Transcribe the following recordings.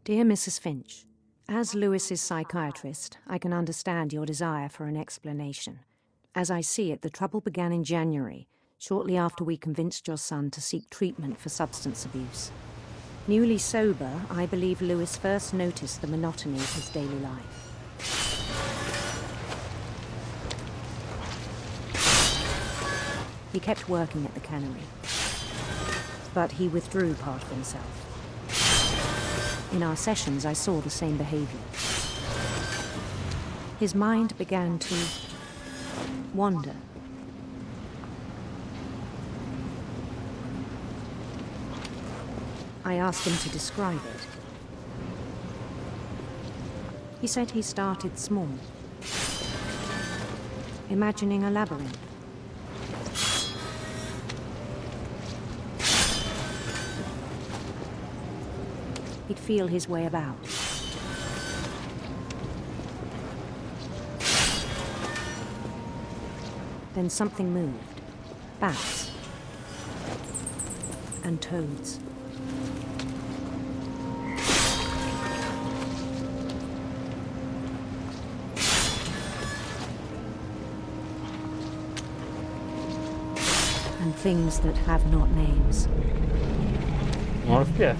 Dear Mrs. Finch, as Lewis's psychiatrist, I can understand your desire for an explanation. As I see it, the trouble began in January, shortly after we convinced your son to seek treatment for substance abuse. Newly sober, I believe Lewis first noticed the monotony of his daily life. He kept working at the cannery, but he withdrew part of himself. In our sessions, I saw the same behavior. His mind began to wander. I asked him to describe it. He said he started small, imagining a labyrinth. He'd feel his way about. Then something moved. Bats. And toads. And things that have not names. Hostias.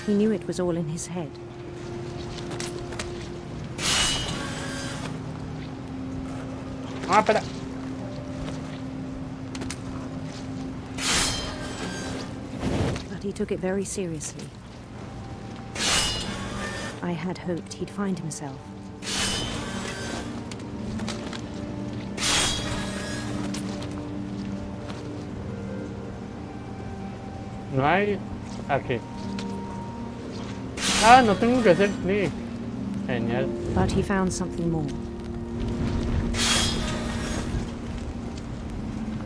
He knew it was all in his head. Espera. But he took it very seriously. I had hoped he'd find himself. No hay aquí. Ah, no tengo que hacer clic. Genial. But he found something more.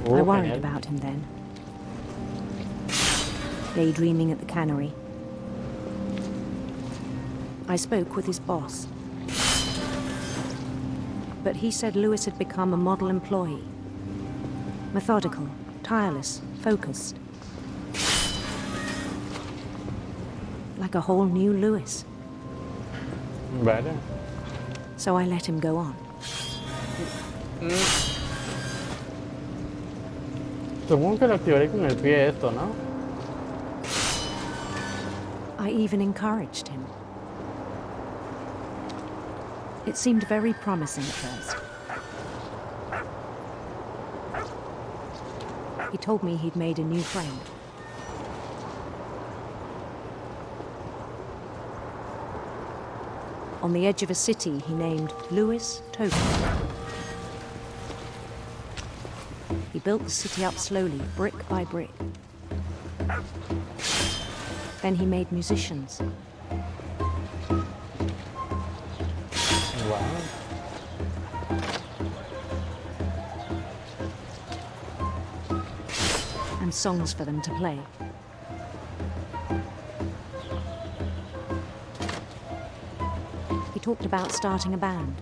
I worried Genial. about him then. Daydreaming at the cannery. I spoke with his boss. But he said Lewis had become a model employee. Methodical, tireless, focused. Like a whole new Lewis. Vale. So I let him go on. Supongo que lo activaré con el pie esto, ¿no? I even encouraged him. It seemed very promising at first. He told me he'd made a new friend. On the edge of a city he named Lewis Token. He built the city up slowly, brick by brick. Then he made musicians. Wow. And songs for them to play. He talked about starting a band.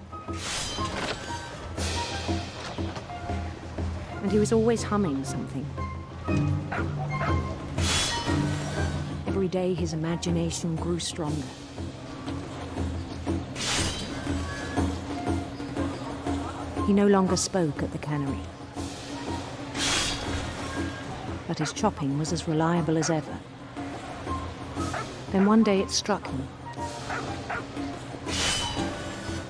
And he was always humming something. Every day his imagination grew stronger. He no longer spoke at the cannery. But his chopping was as reliable as ever. Then one day it struck him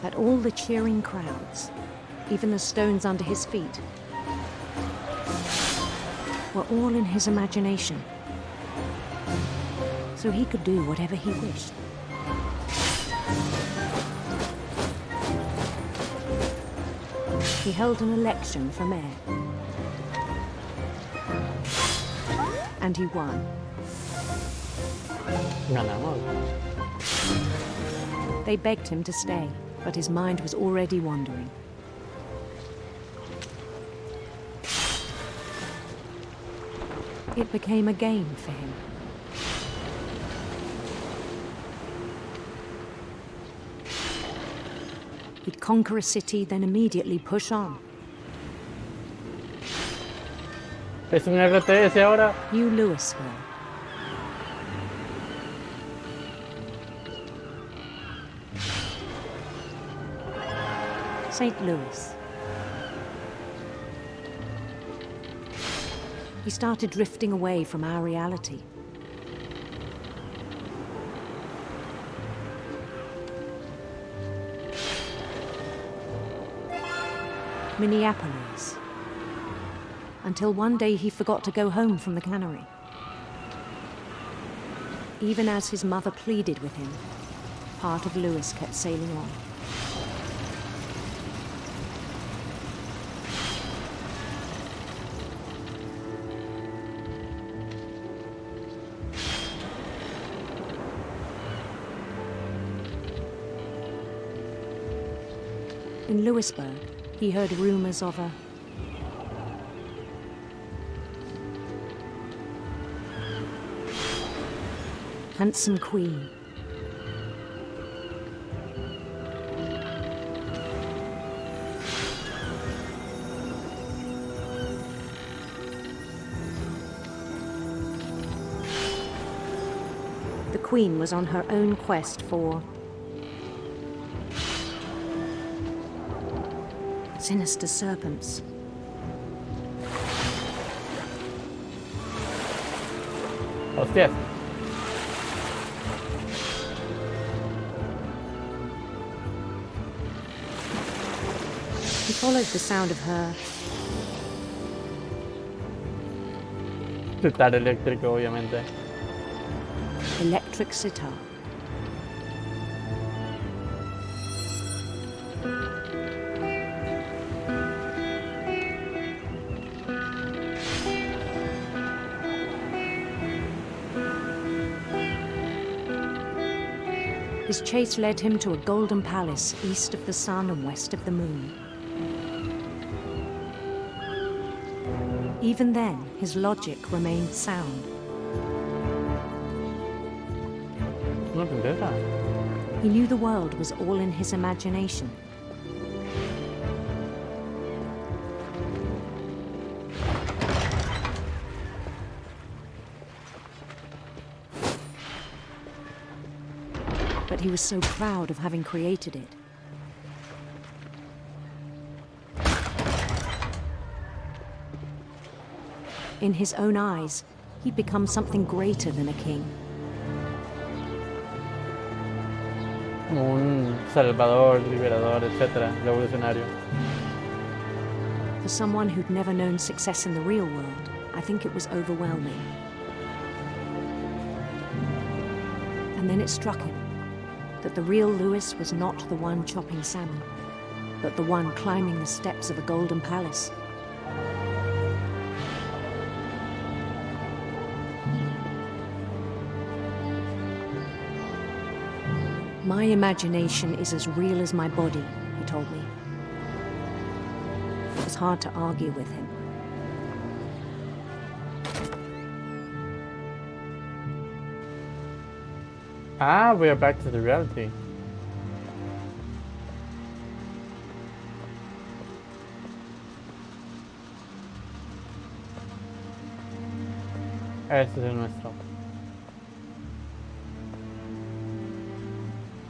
that all the cheering crowds, even the stones under his feet, were all in his imagination. So he could do whatever he wished. He held an election for mayor. And he won. Ganamos. They begged him to stay, but his mind was already wandering. It became a game for him. He'd conquer a city, then immediately push on. Es un RTS ahora. New Louisville. St. Louis. He started drifting away from our reality. Minneapolis. Until one day he forgot to go home from the cannery. Even as his mother pleaded with him, part of Louis kept sailing on. In Louisburg, he heard rumors of a handsome queen. The queen was on her own quest for sinister serpents. Hostias. He followed the sound of her Sitar eléctrico, obviamente. electric sitar. His chase led him to a golden palace east of the sun and west of the moon. Even then, his logic remained sound. Una princesa. He knew the world was all in his imagination. But he was so proud of having created it. In his own eyes, he'd become something greater than a king. Como un salvador, liberador, etc. Revolucionario. For someone who'd never known success in the real world, I think it was overwhelming. And then it struck him that the real Louis was not the one chopping salmon, but the one climbing the steps of a golden palace. My imagination is as real as my body, he told me. It was hard to argue with him. Ah, we are back to the reality. Este es el nuestro.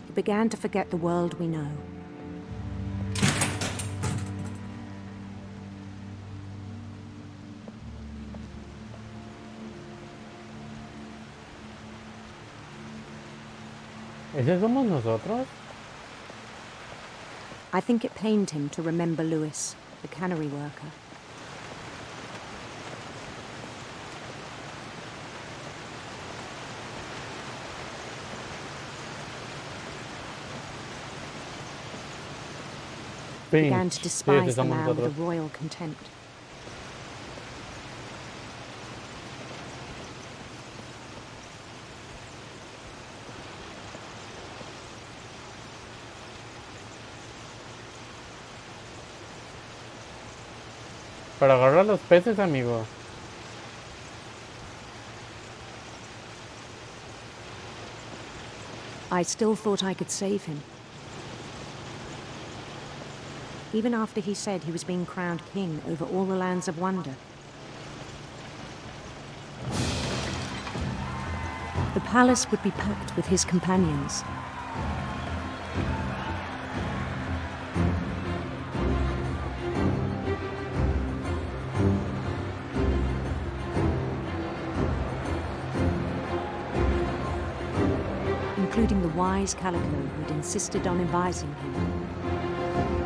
He began to forget the world we know. ¿Ese somos nosotros? I think it pained him to remember Louis, the cannery worker. He began to despise the man with a royal contempt. Para agarrar los peces, amigo. I still thought I could save him. Even after he said he was being crowned king over all the lands of wonder. The palace would be packed with his companions. wise calico who'd insisted on advising him.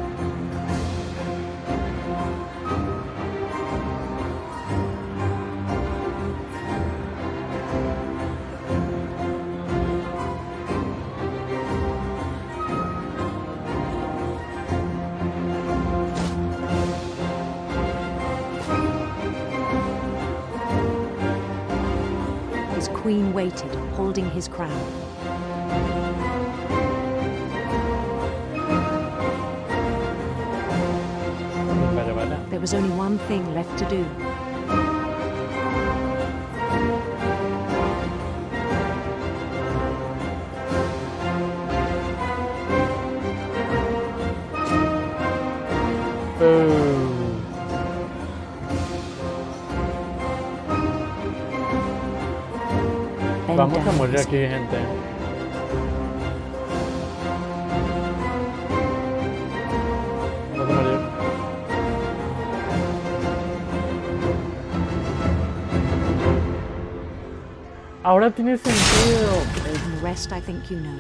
His queen waited, holding his crown. There was only one thing left to do. Vamos a morir aquí, gente. Vamos a morir. Ahora tiene sentido And the rest I think you know.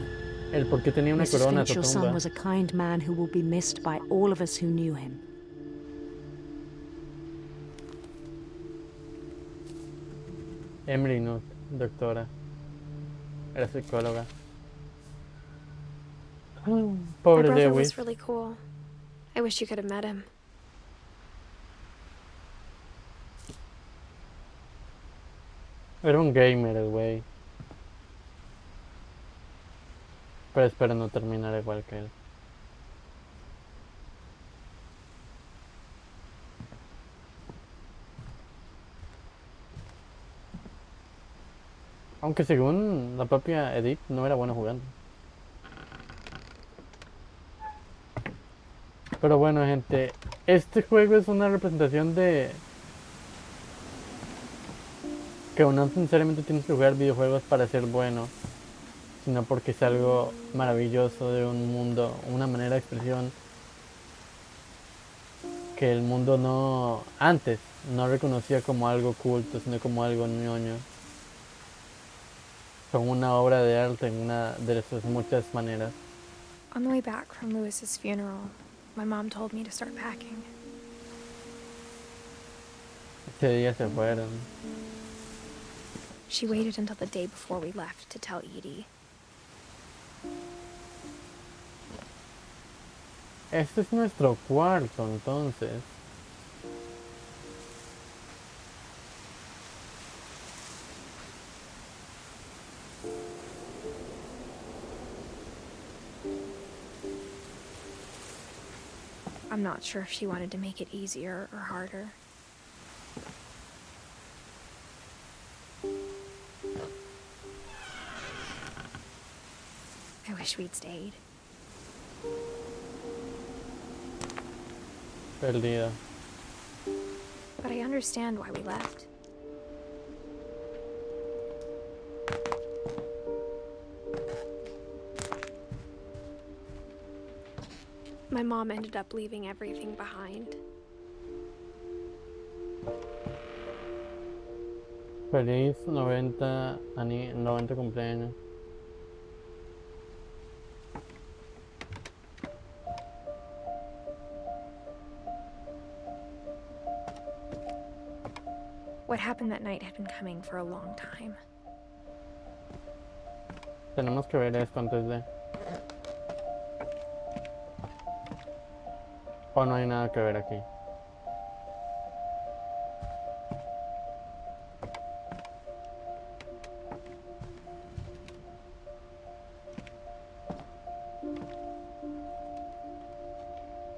el por qué tenía una Mrs. corona en Finch, su your son, tumba. was a kind man who will be missed by all of us who knew him. Emily, no, doctora. Era psicóloga. My Pobre brother Lewis. was really cool. I wish you could have met him. Era un gamer el güey. Pero espero no terminar igual que él. Aunque según la propia Edith no era bueno jugando. Pero bueno, gente, este juego es una representación de que no necesariamente tienes que jugar videojuegos para ser bueno, sino porque es algo maravilloso de un mundo, una manera de expresión que el mundo no antes no reconocía como algo culto, sino como algo ñoño, como una obra de arte en una de sus muchas maneras. On the way back from Lewis's funeral, my mom told me to start packing. Ese día se fueron. She waited until the day before we left to tell Edie. Este es nuestro cuarto, entonces. I'm not sure if she wanted to make it easier or harder. I wish we'd stayed. Perdida. But I understand why we left. My mom ended up leaving everything behind. Feliz 90 cumpleaños. What happened that night had been coming for a long time. Tenemos que ver esto antes de... O no hay nada que ver aquí.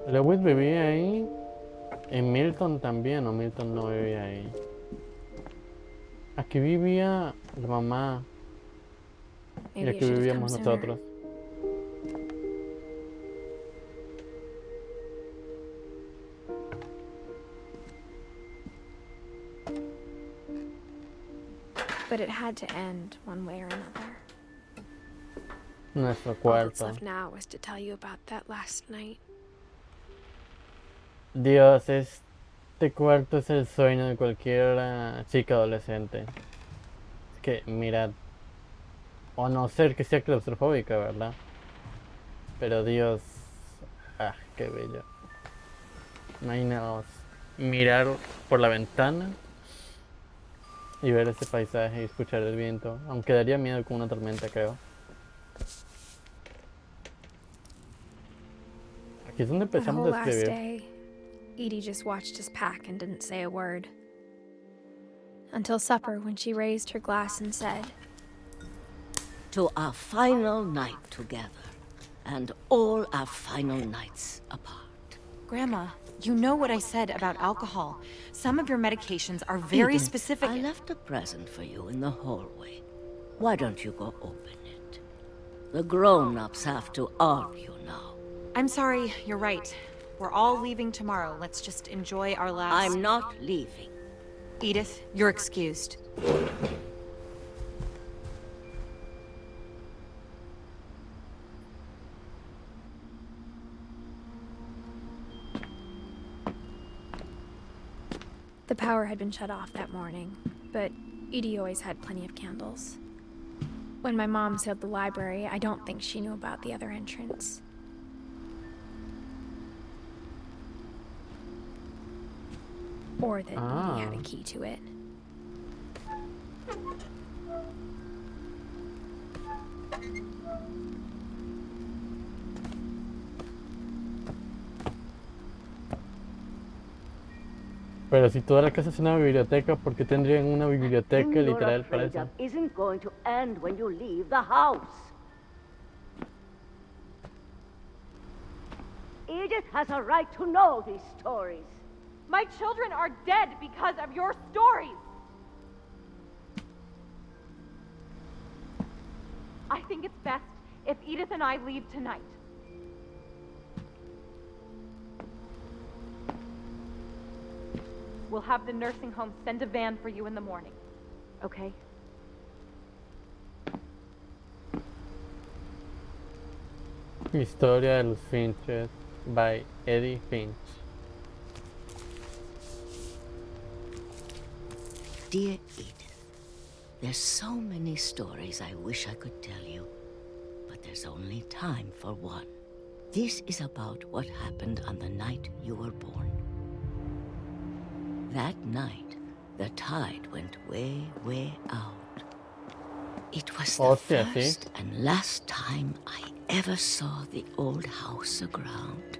Lewis vivía ahí. En Milton también, o Milton no vivía ahí. Aquí vivía la mamá. Y Maybe I aquí should have come vivíamos sooner. nosotros. But it had to end one way or another. Nuestro All that's cuarto. left now is to tell you about that last night. Dios, este cuarto es el sueño de cualquier chica adolescente. Es que, mirad. O no ser que sea claustrofóbica, ¿verdad? Pero Dios... Ah, qué bello. Imaginaos mirar por la ventana y ver ese paisaje y escuchar el viento. Aunque daría miedo con una tormenta, creo. Aquí es donde That empezamos whole a last escribir. day, Edie just watched us pack and didn't say a word. Until supper, when she raised her glass and said, To our final night together, and all our final nights apart. Grandma, you know what I said about alcohol. Some of your medications are very Edith, specific. I left a present for you in the hallway. Why don't you go open it? The grown-ups have to argue now. I'm sorry, you're right. We're all leaving tomorrow. Let's just enjoy our last... I'm not leaving. Edith, you're excused. the power had been shut off that morning, but Edie always had plenty of candles. When my mom sealed the library, I don't think she knew about the other entrance. Or that Edie had a key to it. Pero si toda la casa es una biblioteca, ¿por qué tendrían una biblioteca literal para eso? Isn't going to end when you leave the house. Edith has a right to know these stories. My children are dead because of your stories. I think it's best if Edith and I leave tonight. We'll have the nursing home send a van for you in the morning, okay? Historia de los Finches by Edith Finch. Dear Edith, there's so many stories I wish I could tell you, but there's only time for one. This is about what happened on the night you were born. That night, the tide went way, way out. It was the first and last time I ever saw the old house aground.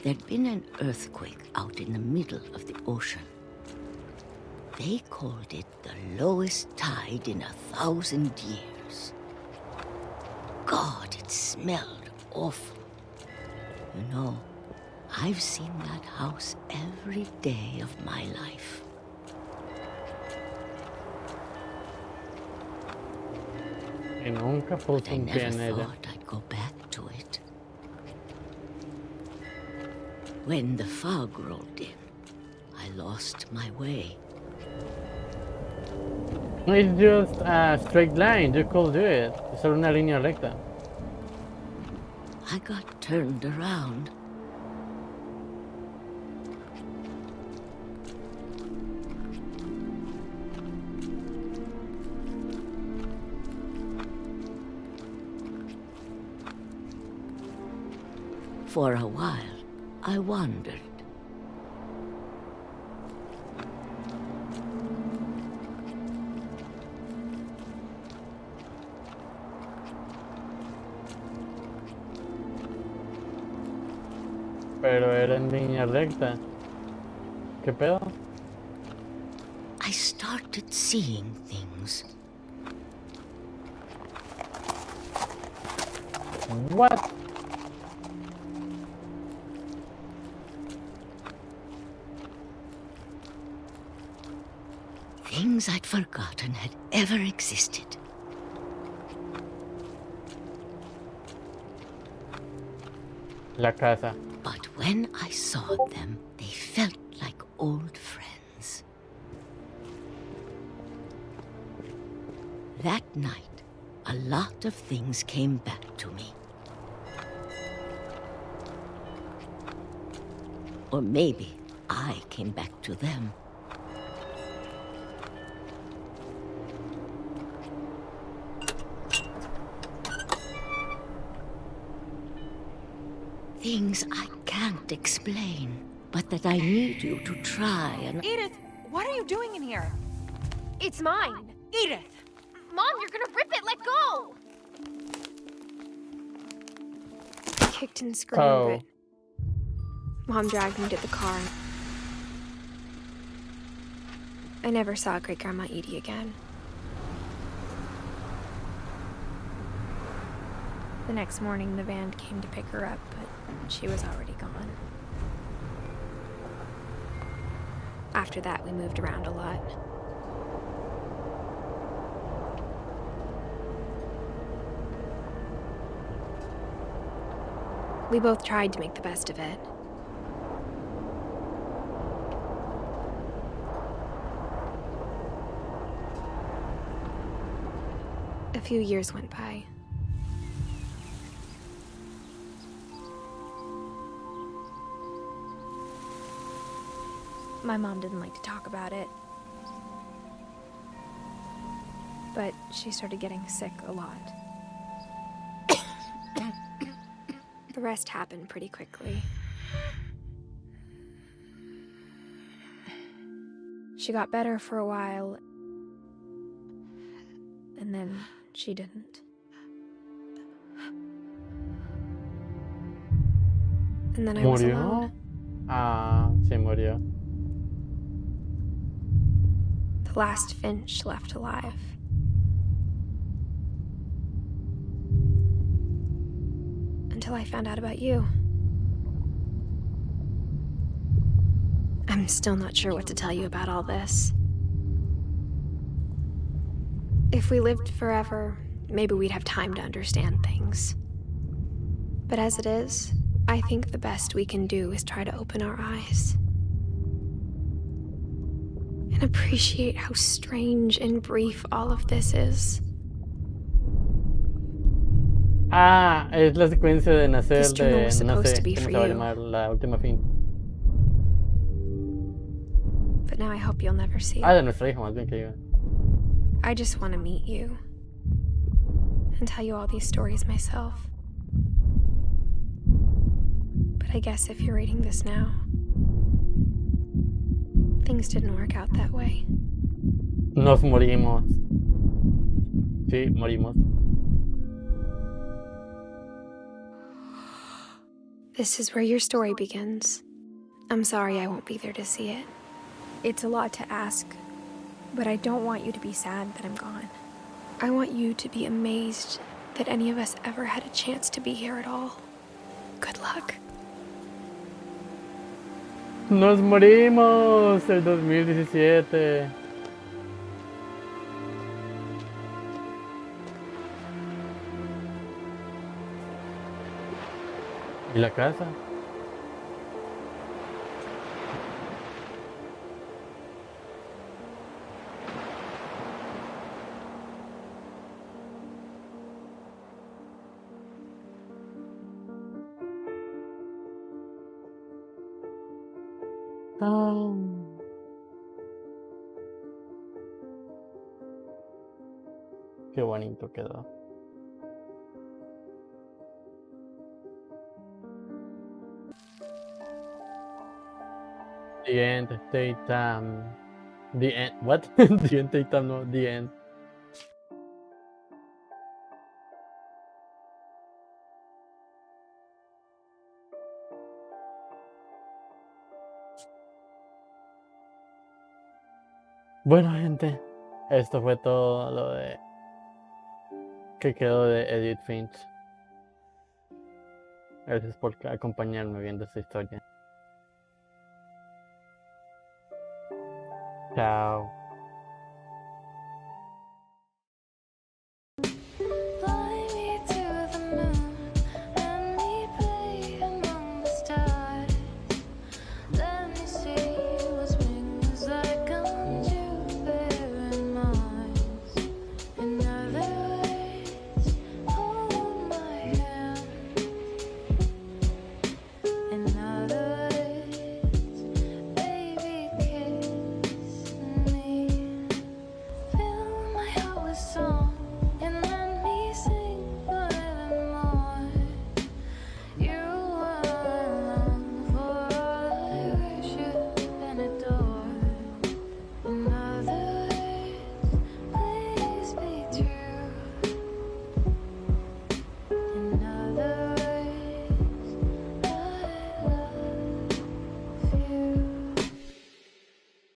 There'd been an earthquake out in the middle of the ocean. They called it the lowest tide in 1,000 years. God, it smelled awful. You know, I've seen that house every day of my life. Y nunca puso I un pie en never ella. thought I'd go back to it. When the fog rolled in, I lost my way. It's just a straight line, you could do it. Es solo una línea recta. I got turned around. For a while, I wandered. Pero era en línea recta. ¿Qué pedo? I started seeing things. What? Things I'd forgotten had ever existed. La casa. But when I saw them, they felt like old friends. That night, a lot of things came back to me. Or maybe I came back to them. things I can't explain, but that I need you to try and... Edith, what are you doing in here? It's mine. Edith! Mom, you're gonna rip it. Let go. I kicked and screamed, Oh. but Mom dragged me to the car. I never saw Great Grandma Edie again. The next morning, the van came to pick her up, but she was already gone. After that, we moved around a lot. We both tried to make the best of it. A few years went by. My mom didn't like to talk about it, but she started getting sick a lot. The rest happened pretty quickly. She got better for a while, and then she didn't. And then I was ¿Murió? alone. Ah, sí murió. The last Finch left alive. Until I found out about you. I'm still not sure what to tell you about all this. If we lived forever, maybe we'd have time to understand things. But as it is, I think the best we can do is try to open our eyes. And appreciate how strange and brief all of this is. Ah, es la secuencia de nacer This journal de, was no supposed sé to be cómo for se va a you. llamar, la última fin. But now I hope you'll never see Ah, it. de nuestra hija, más bien que diga. I just want to meet you. And tell you all these stories myself. But I guess if you're reading this now, things didn't work out that way. Nos morimos. Sí, morimos. This is where your story begins. I'm sorry I won't be there to see it. It's a lot to ask, but I don't want you to be sad that I'm gone. I want you to be amazed that any of us ever had a chance to be here at all. Good luck. Nos morimos el 2017. ¿Y la casa? Ah. Qué bonito quedó. The end, the time. The end. What? The end, the time, no, the end. Bueno, gente, esto fue todo lo de que quedó de Edith Finch. Gracias por acompañarme viendo esta historia. Chao.